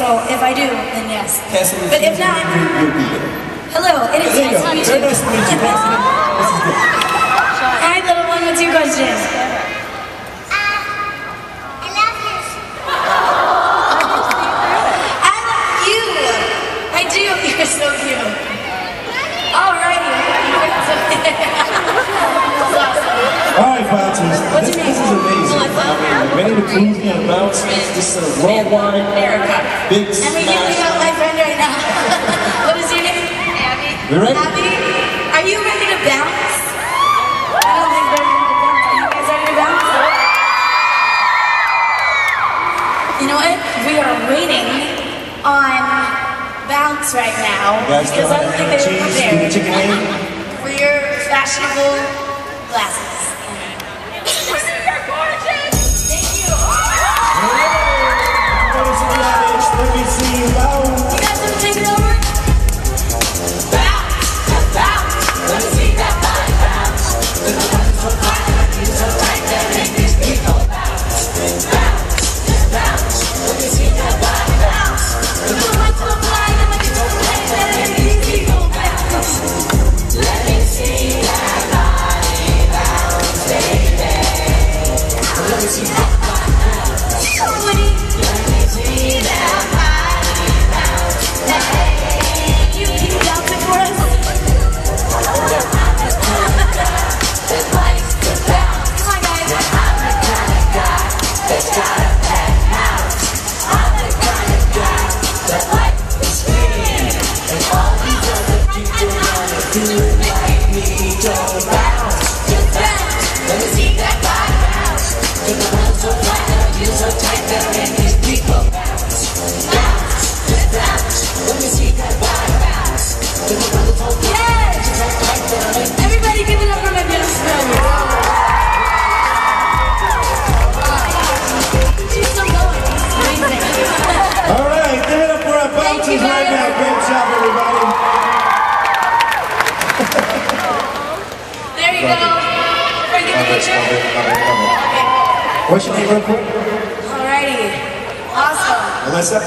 so if I do, then yes. But if not, you'll be there. Hello, it is nice to meet you. Very nice to meet you. This is good. Hi, little one, what's your question? You're so cute. Alrighty. Alright, bouncers. This is amazing. Ready to prove me on bounce? This is a worldwide big smash. We got my friend right now. What is your name? Abby. You ready? Abby, are you ready to bounce? I don't think they're ready to bounce. Are you guys ready to bounce? You know what? We are waiting on bounce right now because I don't think they were prepared for your fashionable glasses. Thank you. Let me see you bounce. You guys want to take it over? Bounce, bounce. Let me see that body bounce. Let me so fine, let me so right there, make these people bounce, bounce, bounce. Let me see that body bounce. Let me so fine. Everybody give it up for my beautiful friend. She's still going. Amazing. All right, give it up for our bouncers right now. Great job, everybody. There you go. Ready to get the picture? Okay. What's your name real quick? Alrighty. Awesome. Alyssa?